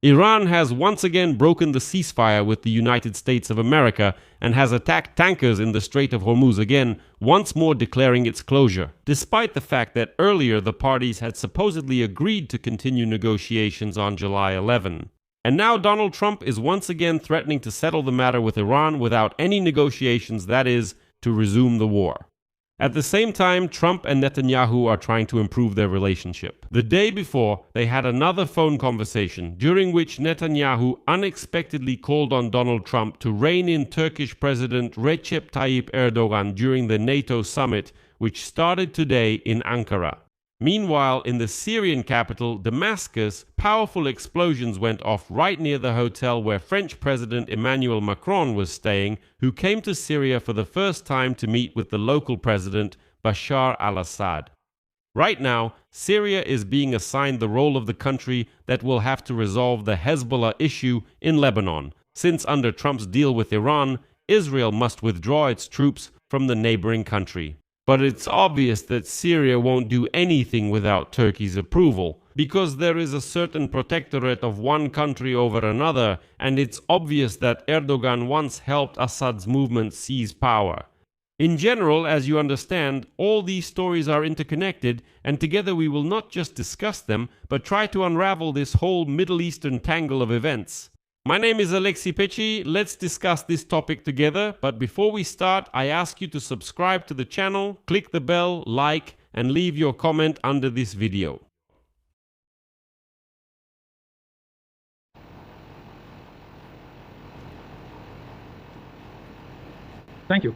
Iran has once again broken the ceasefire with the United States of America and has attacked tankers in the Strait of Hormuz again, once more declaring its closure, despite the fact that earlier the parties had supposedly agreed to continue negotiations on July 11. And now Donald Trump is once again threatening to settle the matter with Iran without any negotiations, that is, to resume the war. At the same time, Trump and Netanyahu are trying to improve their relationship. The day before, they had another phone conversation, during which Netanyahu unexpectedly called on Donald Trump to rein in Turkish President Recep Tayyip Erdogan during the NATO summit, which started today in Ankara. Meanwhile, in the Syrian capital, Damascus, powerful explosions went off right near the hotel where French President Emmanuel Macron was staying, who came to Syria for the first time to meet with the local president, Bashar al-Assad. Right now, Syria is being assigned the role of the country that will have to resolve the Hezbollah issue in Lebanon, since under Trump's deal with Iran, Israel must withdraw its troops from the neighboring country. But it's obvious that Syria won't do anything without Turkey's approval, because there is a certain protectorate of one country over another, and it's obvious that Erdogan once helped Assad's movement seize power. In general, as you understand, all these stories are interconnected, and together we will not just discuss them, but try to unravel this whole Middle Eastern tangle of events. My name is Alexi Pecci. Let's discuss this topic together, but before we start, I ask you to subscribe to the channel, click the bell, like, and leave your comment under this video. Thank you.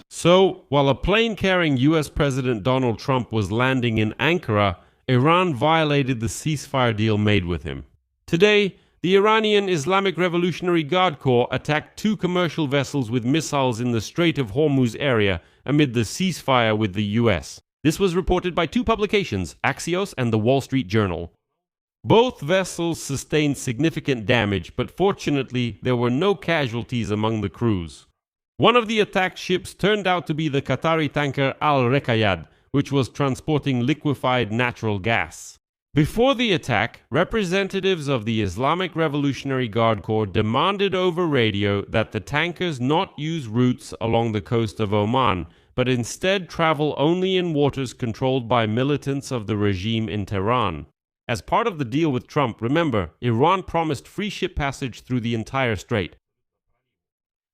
So, while a plane carrying US President Donald Trump was landing in Ankara, Iran violated the ceasefire deal made with him. Today, the Iranian Islamic Revolutionary Guard Corps attacked two commercial vessels with missiles in the Strait of Hormuz area amid the ceasefire with the US. This was reported by two publications, Axios and the Wall Street Journal. Both vessels sustained significant damage, but fortunately there were no casualties among the crews. One of the attacked ships turned out to be the Qatari tanker Al-Rekayad, which was transporting liquefied natural gas. Before the attack, representatives of the Islamic Revolutionary Guard Corps demanded over radio that the tankers not use routes along the coast of Oman, but instead travel only in waters controlled by militants of the regime in Tehran. As part of the deal with Trump, remember, Iran promised free ship passage through the entire strait.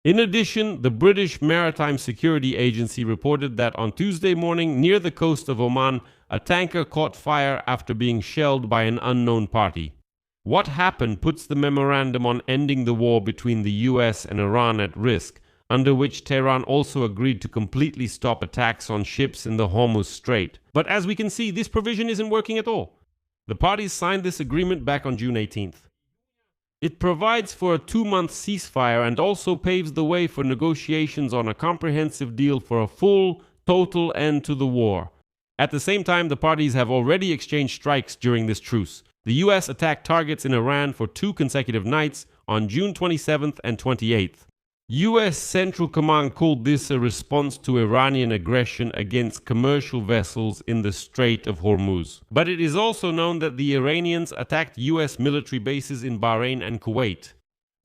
In addition, the British Maritime Security Agency reported that on Tuesday morning near the coast of Oman, a tanker caught fire after being shelled by an unknown party. What happened puts the memorandum on ending the war between the US and Iran at risk, under which Tehran also agreed to completely stop attacks on ships in the Hormuz Strait. But as we can see, this provision isn't working at all. The parties signed this agreement back on June 18th. It provides for a 2-month ceasefire and also paves the way for negotiations on a comprehensive deal for a full, total end to the war. At the same time, the parties have already exchanged strikes during this truce. The US attacked targets in Iran for 2 consecutive nights on June 27th and 28th. US Central Command called this a response to Iranian aggression against commercial vessels in the Strait of Hormuz. But it is also known that the Iranians attacked US military bases in Bahrain and Kuwait.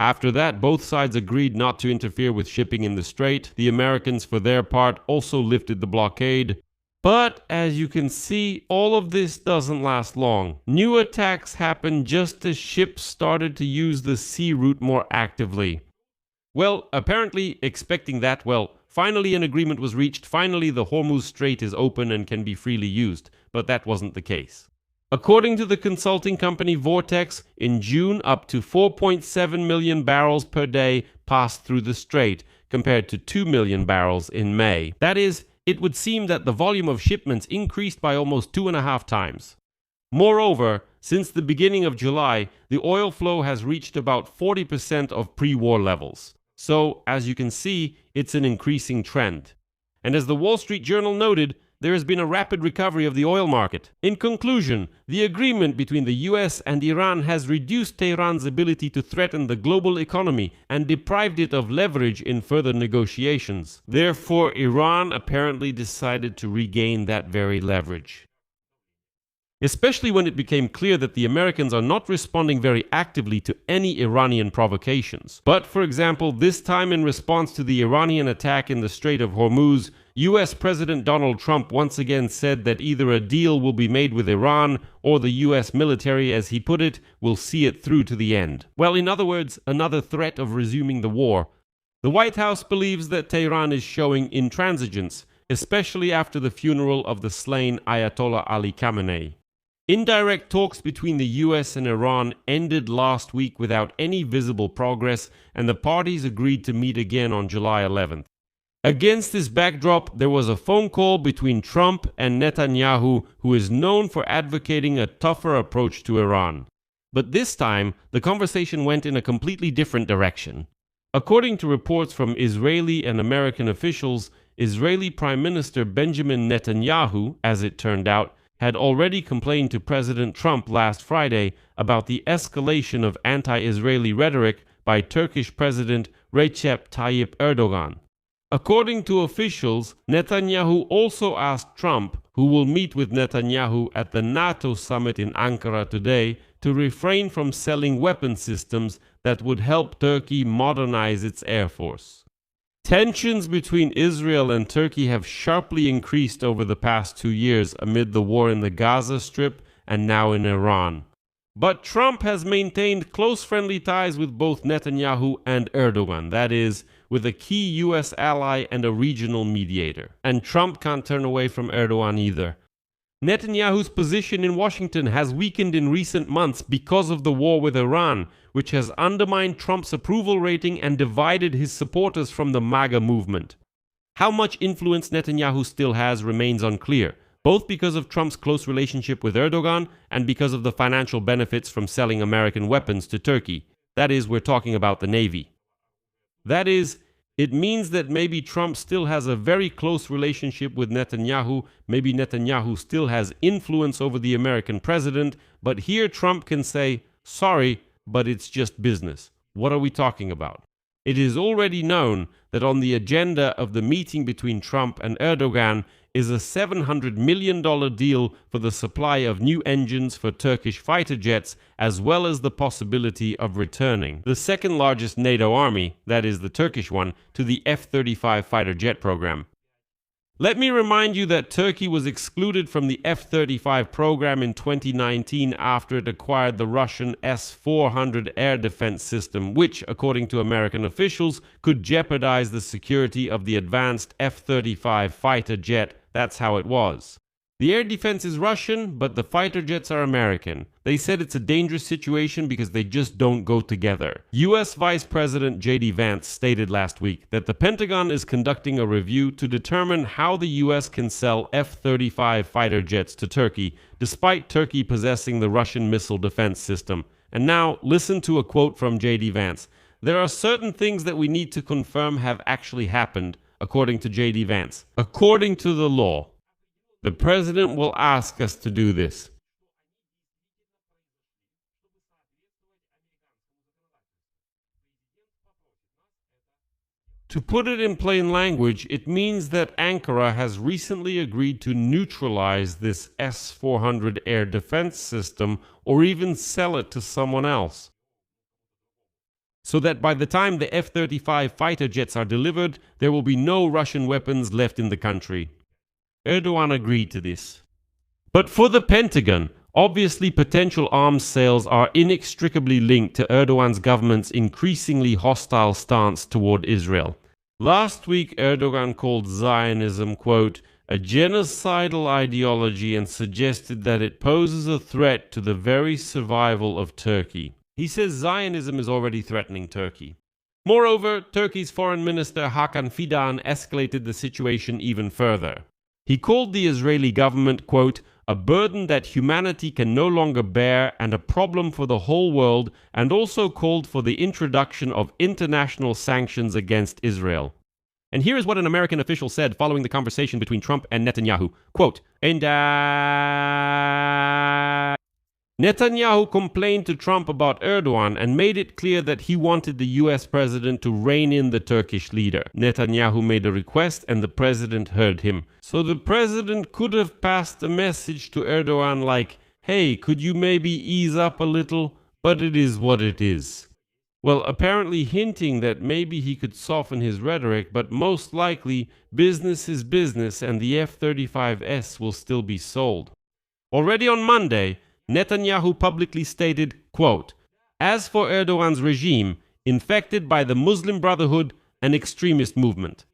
After that, both sides agreed not to interfere with shipping in the strait. The Americans, for their part, also lifted the blockade. But, as you can see, all of this doesn't last long. New attacks happened just as ships started to use the sea route more actively. Well, apparently expecting that, Finally, an agreement was reached. Finally, the Hormuz Strait is open and can be freely used. But that wasn't the case. According to the consulting company Vortex, in June, up to 4.7 million barrels per day passed through the strait, compared to 2 million barrels in May. That is, it would seem that the volume of shipments increased by almost 2.5 times. Moreover, since the beginning of July, the oil flow has reached about 40% of pre-war levels. So, as you can see, it's an increasing trend. And as the Wall Street Journal noted, there has been a rapid recovery of the oil market. In conclusion, the agreement between the US and Iran has reduced Tehran's ability to threaten the global economy and deprived it of leverage in further negotiations. Therefore, Iran apparently decided to regain that very leverage. Especially when it became clear that the Americans are not responding very actively to any Iranian provocations. But, for example, this time in response to the Iranian attack in the Strait of Hormuz, US President Donald Trump once again said that either a deal will be made with Iran or the US military, as he put it, will see it through to the end. Well, in other words, another threat of resuming the war. The White House believes that Tehran is showing intransigence, especially after the funeral of the slain Ayatollah Ali Khamenei. Indirect talks between the US and Iran ended last week without any visible progress, and the parties agreed to meet again on July 11th. Against this backdrop, there was a phone call between Trump and Netanyahu, who is known for advocating a tougher approach to Iran. But this time, the conversation went in a completely different direction. According to reports from Israeli and American officials, Israeli Prime Minister Benjamin Netanyahu, as it turned out, had already complained to President Trump last Friday about the escalation of anti-Israeli rhetoric by Turkish President Recep Tayyip Erdogan. According to officials, Netanyahu also asked Trump, who will meet with Netanyahu at the NATO summit in Ankara today, to refrain from selling weapon systems that would help Turkey modernize its air force. Tensions between Israel and Turkey have sharply increased over the past 2 years amid the war in the Gaza Strip and now in Iran. But Trump has maintained close friendly ties with both Netanyahu and Erdogan, that is, with a key US ally and a regional mediator. And Trump can't turn away from Erdogan either. Netanyahu's position in Washington has weakened in recent months because of the war with Iran, which has undermined Trump's approval rating and divided his supporters from the MAGA movement. How much influence Netanyahu still has remains unclear, both because of Trump's close relationship with Erdogan and because of the financial benefits from selling American weapons to Turkey. That is, we're talking about the Navy. That is, it means that maybe Trump still has a very close relationship with Netanyahu, maybe Netanyahu still has influence over the American president, but here Trump can say, sorry, but it's just business. What are we talking about? It is already known that on the agenda of the meeting between Trump and Erdogan is a $700 million deal for the supply of new engines for Turkish fighter jets, as well as the possibility of returning the second largest NATO army, that is the Turkish one, to the F-35 fighter jet program. Let me remind you that Turkey was excluded from the F-35 program in 2019 after it acquired the Russian S-400 air defense system, which, according to American officials, could jeopardize the security of the advanced F-35 fighter jet. That's how it was. The air defense is Russian, but the fighter jets are American. They said it's a dangerous situation because they just don't go together. US Vice President J.D. Vance stated last week that the Pentagon is conducting a review to determine how the US can sell F-35 fighter jets to Turkey, despite Turkey possessing the Russian missile defense system. And now, listen to a quote from J.D. Vance. There are certain things that we need to confirm have actually happened, according to J.D. Vance. According to the law, the president will ask us to do this. To put it in plain language, it means that Ankara has recently agreed to neutralize this S-400 air defense system or even sell it to someone else, so that by the time the F-35 fighter jets are delivered, there will be no Russian weapons left in the country. Erdogan agreed to this. But for the Pentagon, obviously potential arms sales are inextricably linked to Erdogan's government's increasingly hostile stance toward Israel. Last week, Erdogan called Zionism, quote, a genocidal ideology and suggested that it poses a threat to the very survival of Turkey. He says Zionism is already threatening Turkey. Moreover, Turkey's Foreign Minister Hakan Fidan escalated the situation even further. He called the Israeli government, quote, a burden that humanity can no longer bear and a problem for the whole world, and also called for the introduction of international sanctions against Israel. And here is what an American official said following the conversation between Trump and Netanyahu. Quote, Netanyahu complained to Trump about Erdogan and made it clear that he wanted the US president to rein in the Turkish leader. Netanyahu made a request and the president heard him. So the president could have passed a message to Erdogan like, hey, could you maybe ease up a little? But it is what it is. Well, apparently hinting that maybe he could soften his rhetoric, but most likely business is business and the F-35S will still be sold. Already on Monday, Netanyahu publicly stated, quote, as for Erdogan's regime, infected by the Muslim Brotherhood, an extremist movement,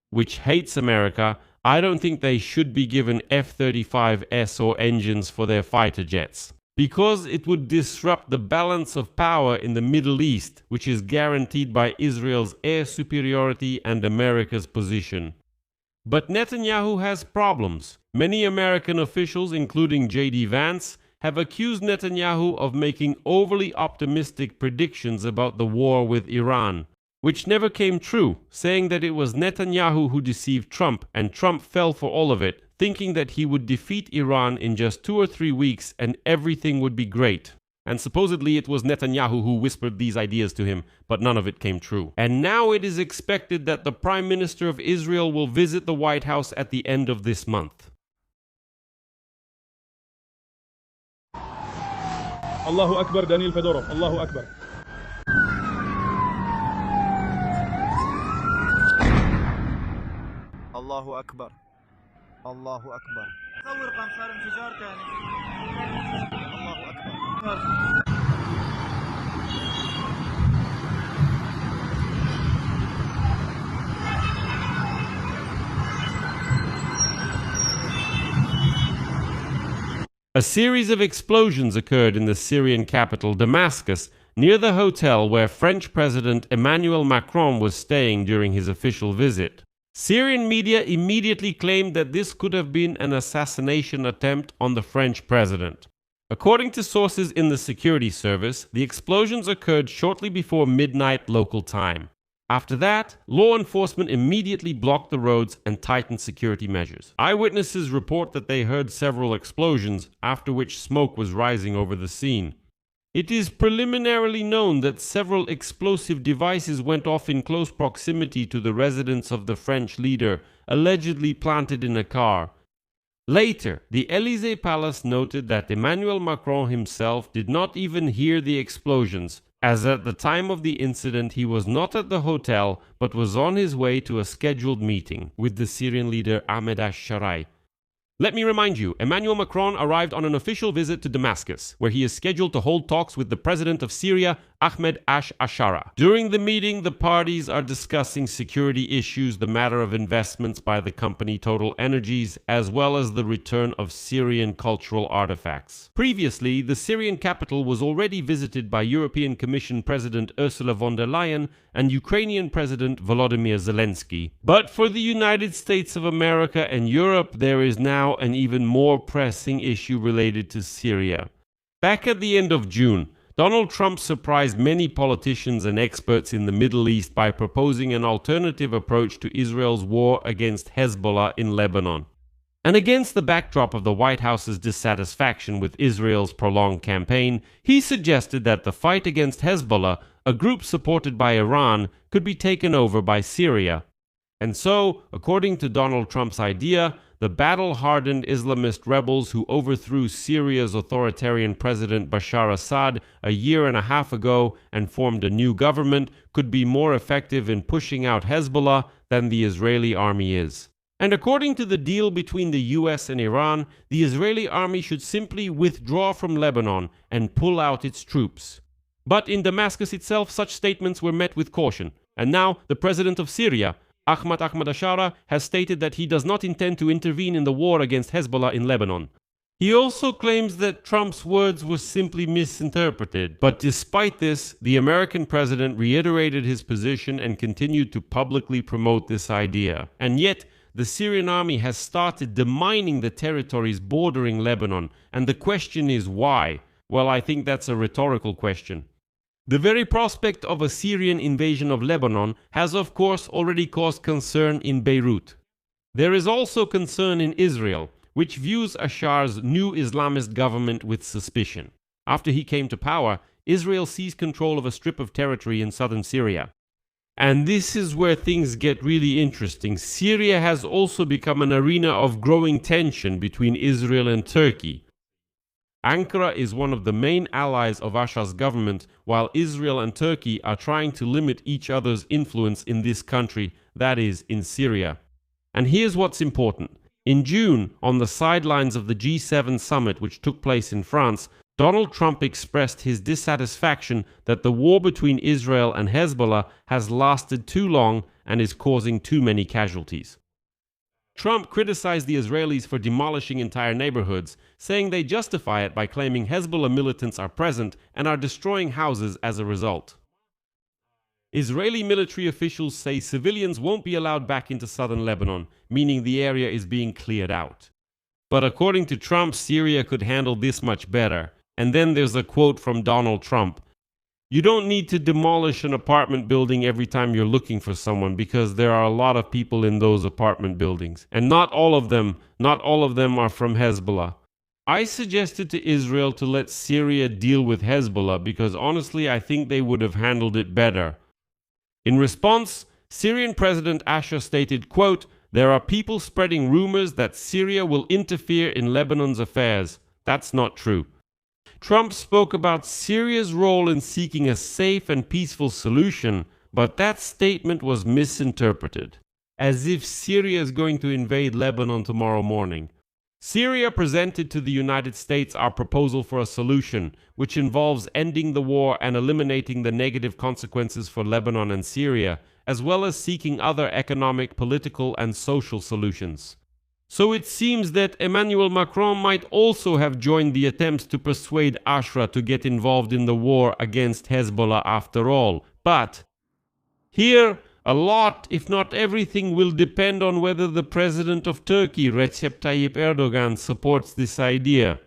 which hates America, I don't think they should be given F-35S or engines for their fighter jets, because it would disrupt the balance of power in the Middle East, which is guaranteed by Israel's air superiority and America's position. But Netanyahu has problems. Many American officials, including J.D. Vance, have accused Netanyahu of making overly optimistic predictions about the war with Iran, which never came true, saying that it was Netanyahu who deceived Trump, and Trump fell for all of it, thinking that he would defeat Iran in just 2 or 3 weeks and everything would be great. And supposedly it was Netanyahu who whispered these ideas to him, but none of it came true. And now it is expected that the Prime Minister of Israel will visit the White House at the end of this month. الله أكبر دانيل فيدوروف الله أكبر الله أكبر الله أكبر صور قنصار انفجار ثاني الله أكبر A series of explosions occurred in the Syrian capital, Damascus, near the hotel where French President Emmanuel Macron was staying during his official visit. Syrian media immediately claimed that this could have been an assassination attempt on the French president. According to sources in the security service, the explosions occurred shortly before midnight local time. After that, law enforcement immediately blocked the roads and tightened security measures. Eyewitnesses report that they heard several explosions, after which smoke was rising over the scene. It is preliminarily known that several explosive devices went off in close proximity to the residence of the French leader, allegedly planted in a car. Later, the Élysée Palace noted that Emmanuel Macron himself did not even hear the explosions, as at the time of the incident he was not at the hotel but was on his way to a scheduled meeting with the Syrian leader Ahmed al-Sharai. Let me remind you, Emmanuel Macron arrived on an official visit to Damascus, where he is scheduled to hold talks with the president of Syria, Ahmed al-Sharai. During the meeting, the parties are discussing security issues, the matter of investments by the company Total Energies, as well as the return of Syrian cultural artifacts. Previously, the Syrian capital was already visited by European Commission President Ursula von der Leyen and Ukrainian President Volodymyr Zelensky. But for the United States of America and Europe, there is now an even more pressing issue related to Syria. Back at the end of June, Donald Trump surprised many politicians and experts in the Middle East by proposing an alternative approach to Israel's war against Hezbollah in Lebanon. And against the backdrop of the White House's dissatisfaction with Israel's prolonged campaign, he suggested that the fight against Hezbollah, a group supported by Iran, could be taken over by Syria. And so, according to Donald Trump's idea, the battle-hardened Islamist rebels who overthrew Syria's authoritarian president Bashar Assad a year and a half ago and formed a new government could be more effective in pushing out Hezbollah than the Israeli army is. And according to the deal between the US and Iran, the Israeli army should simply withdraw from Lebanon and pull out its troops. But in Damascus itself, such statements were met with caution. And now the president of Syria, Ahmad Ashara, has stated that he does not intend to intervene in the war against Hezbollah in Lebanon. He also claims that Trump's words were simply misinterpreted. But despite this, the American president reiterated his position and continued to publicly promote this idea. And yet, the Syrian army has started demining the territories bordering Lebanon. And the question is why? Well, I think that's a rhetorical question. The very prospect of a Syrian invasion of Lebanon has, of course, already caused concern in Beirut. There is also concern in Israel, which views Ashar's new Islamist government with suspicion. After he came to power, Israel seized control of a strip of territory in southern Syria. And this is where things get really interesting. Syria has also become an arena of growing tension between Israel and Turkey. Ankara is one of the main allies of Ashar's government, while Israel and Turkey are trying to limit each other's influence in this country, that is, in Syria. And here's what's important. In June, on the sidelines of the G7 summit which took place in France, Donald Trump expressed his dissatisfaction that the war between Israel and Hezbollah has lasted too long and is causing too many casualties. Trump criticized the Israelis for demolishing entire neighborhoods, saying they justify it by claiming Hezbollah militants are present and are destroying houses as a result. Israeli military officials say civilians won't be allowed back into southern Lebanon, meaning the area is being cleared out. But according to Trump, Syria could handle this much better. And then there's a quote from Donald Trump. You don't need to demolish an apartment building every time you're looking for someone, because there are a lot of people in those apartment buildings. And not all of them are from Hezbollah. I suggested to Israel to let Syria deal with Hezbollah because honestly I think they would have handled it better. In response, Syrian President Ashar stated, quote, "There are people spreading rumors that Syria will interfere in Lebanon's affairs. That's not true." Trump spoke about Syria's role in seeking a safe and peaceful solution, but that statement was misinterpreted, as if Syria is going to invade Lebanon tomorrow morning. Syria presented to the United States our proposal for a solution, which involves ending the war and eliminating the negative consequences for Lebanon and Syria, as well as seeking other economic, political, and social solutions. So it seems that Emmanuel Macron might also have joined the attempts to persuade Ashra to get involved in the war against Hezbollah after all. But here, a lot, if not everything, will depend on whether the president of Turkey, Recep Tayyip Erdogan, supports this idea.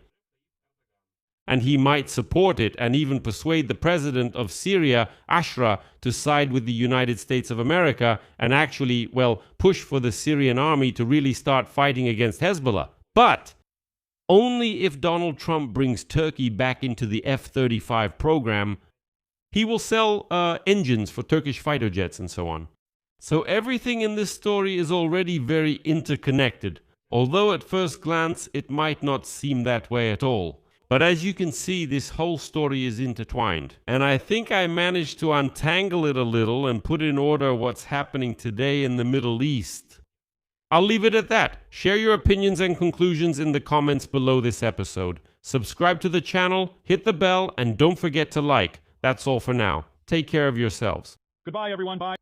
And he might support it and even persuade the president of Syria, Ashra, to side with the United States of America and actually, push for the Syrian army to really start fighting against Hezbollah. But only if Donald Trump brings Turkey back into the F-35 program. He will sell engines for Turkish fighter jets and so on. So everything in this story is already very interconnected, although at first glance it might not seem that way at all. But as you can see, this whole story is intertwined. And I think I managed to untangle it a little and put in order what's happening today in the Middle East. I'll leave it at that. Share your opinions and conclusions in the comments below this episode. Subscribe to the channel, hit the bell, and don't forget to like. That's all for now. Take care of yourselves. Goodbye, everyone. Bye.